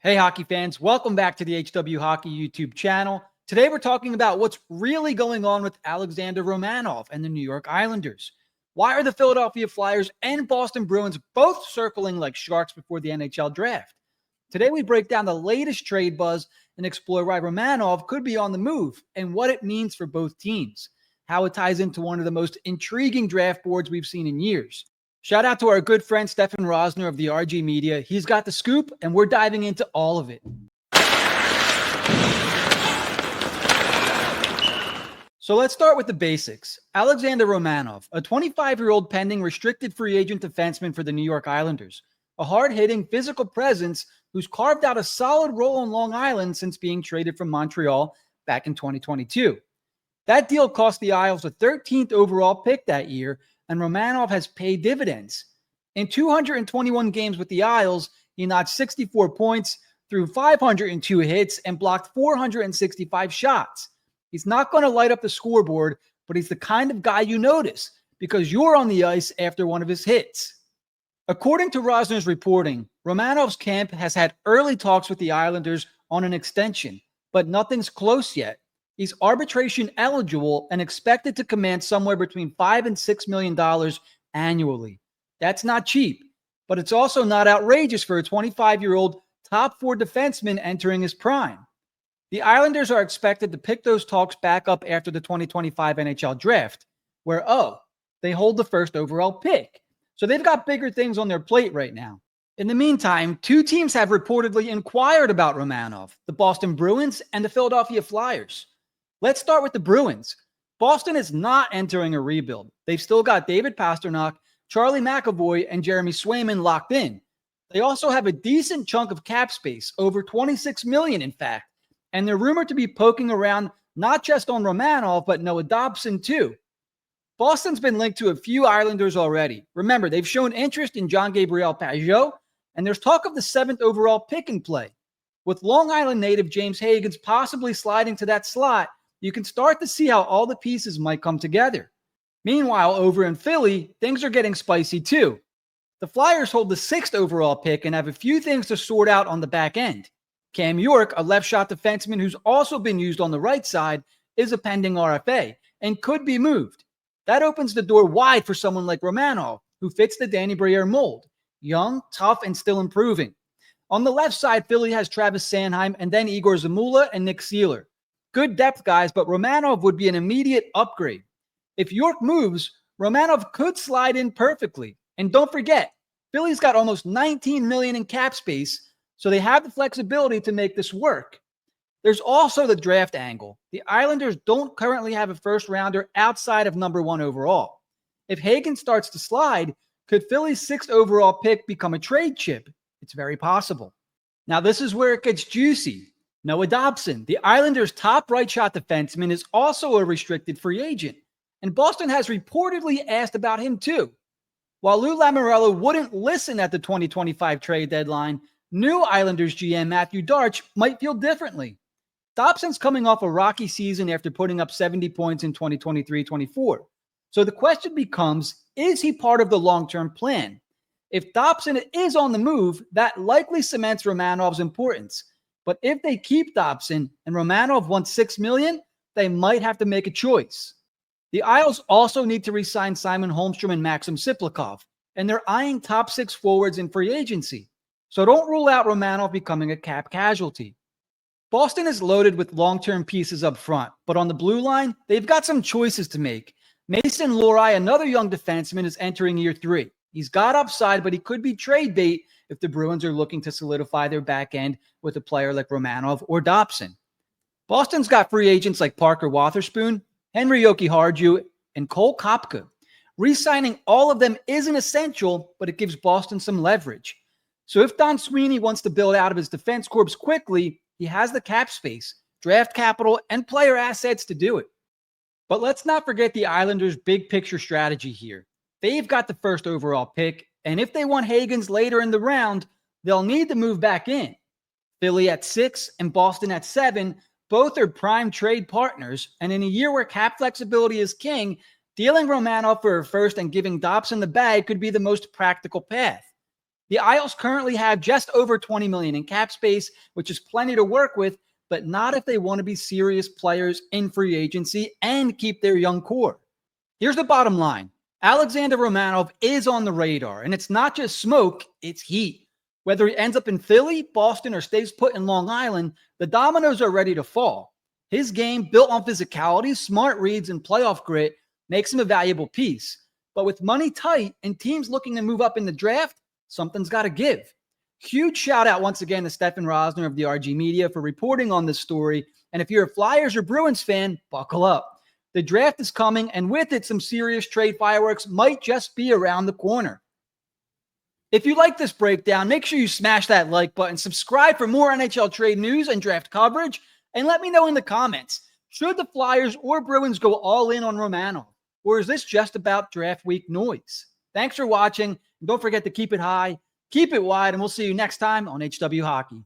Hey, hockey fans, welcome back to the HW Hockey YouTube channel. Today, we're talking about what's really going on with Alexander Romanov and the New York Islanders. Why are the Philadelphia Flyers and Boston Bruins both circling like sharks before the NHL draft? Today, we break down the latest trade buzz and explore why Romanov could be on the move and what it means for both teams, how it ties into one of the most intriguing draft boards we've seen in years. Shout out to our good friend Stefan Rosner of the RG Media. He's got the scoop, and we're diving into all of it. So let's start with the basics. Alexander Romanov, a 25-year-old pending restricted free agent defenseman for the New York Islanders, a hard-hitting physical presence who's carved out a solid role on Long Island since being traded from Montreal back in 2022. That deal cost the Isles the 13th overall pick that year, and Romanov has paid dividends. In 221 games with the Isles, he notched 64 points, threw 502 hits, and blocked 465 shots. He's not going to light up the scoreboard, but he's the kind of guy you notice because you're on the ice after one of his hits. According to Rosner's reporting, Romanov's camp has had early talks with the Islanders on an extension, but nothing's close yet. He's arbitration eligible and expected to command somewhere between $5 and $6 million annually. That's not cheap, but it's also not outrageous for a 25-year-old top four defenseman entering his prime. The Islanders are expected to pick those talks back up after the 2025 NHL draft, where, they hold the first overall pick. So they've got bigger things on their plate right now. In the meantime, two teams have reportedly inquired about Romanov, the Boston Bruins and the Philadelphia Flyers. Let's start with the Bruins. Boston is not entering a rebuild. They've still got David Pastrnak, Charlie McAvoy, and Jeremy Swayman locked in. They also have a decent chunk of cap space, over $26 million in fact, and they're rumored to be poking around not just on Romanov, but Noah Dobson too. Boston's been linked to a few Islanders already. Remember, they've shown interest in Jean-Gabriel Pageau, and there's talk of the 7th overall pick in play. With Long Island native James Higgins possibly sliding to that slot, you can start to see how all the pieces might come together. Meanwhile, over in Philly, things are getting spicy too. The Flyers hold the 6th overall pick and have a few things to sort out on the back end. Cam York, a left-shot defenseman who's also been used on the right side, is a pending RFA and could be moved. That opens the door wide for someone like Romanov, who fits the Danny Briere mold. Young, tough, and still improving. On the left side, Philly has Travis Sanheim and then Igor Zamula and Nick Seeler. Good depth guys, but Romanov would be an immediate upgrade. If York moves, Romanov could slide in perfectly. And don't forget, Philly's got almost $19 million in cap space, so they have the flexibility to make this work. There's also the draft angle. The Islanders don't currently have a first rounder outside of number 1 overall. If Hagen starts to slide, could Philly's 6th overall pick become a trade chip? It's very possible. Now, this is where it gets juicy. Noah Dobson, the Islanders' top right-shot defenseman, is also a restricted free agent, and Boston has reportedly asked about him too. While Lou Lamoriello wouldn't listen at the 2025 trade deadline, new Islanders GM Matthew Darch might feel differently. Dobson's coming off a rocky season after putting up 70 points in 2023-24. So the question becomes, is he part of the long-term plan? If Dobson is on the move, that likely cements Romanov's importance. But if they keep Dobson and Romanov wants $6 million, they might have to make a choice. The Isles also need to re-sign Simon Holmstrom and Maxim Siplikov, and they're eyeing top 6 forwards in free agency. So don't rule out Romanov becoming a cap casualty. Boston is loaded with long-term pieces up front, but on the blue line, they've got some choices to make. Mason Lohrei, another young defenseman, is entering year 3. He's got upside, but he could be trade bait if the Bruins are looking to solidify their back end with a player like Romanov or Dobson. Boston's got free agents like Parker Wotherspoon, Henry Jokiharju, and Cole Kopka. Re-signing all of them isn't essential, but it gives Boston some leverage. So if Don Sweeney wants to build out of his defense corps quickly, he has the cap space, draft capital, and player assets to do it. But let's not forget the Islanders' big picture strategy here. They've got the 1st overall pick, and if they want Higgins later in the round, they'll need to move back in. Philly at 6 and Boston at 7, both are prime trade partners, and in a year where cap flexibility is king, dealing Romanov for a 1st and giving Dobson the bag could be the most practical path. The Isles currently have just over $20 million in cap space, which is plenty to work with, but not if they want to be serious players in free agency and keep their young core. Here's the bottom line. Alexander Romanov is on the radar, and it's not just smoke, it's heat. Whether he ends up in Philly, Boston, or stays put in Long Island, the dominoes are ready to fall. His game, built on physicality, smart reads, and playoff grit, makes him a valuable piece. But with money tight and teams looking to move up in the draft, something's got to give. Huge shout out once again to Stefan Rosner of the RG Media for reporting on this story. And if you're a Flyers or Bruins fan, buckle up. The draft is coming, and with it, some serious trade fireworks might just be around the corner. If you like this breakdown, make sure you smash that like button, subscribe for more NHL trade news and draft coverage, and let me know in the comments, should the Flyers or Bruins go all in on Romanov, or is this just about draft week noise? Thanks for watching, and don't forget to keep it high, keep it wide, and we'll see you next time on HW Hockey.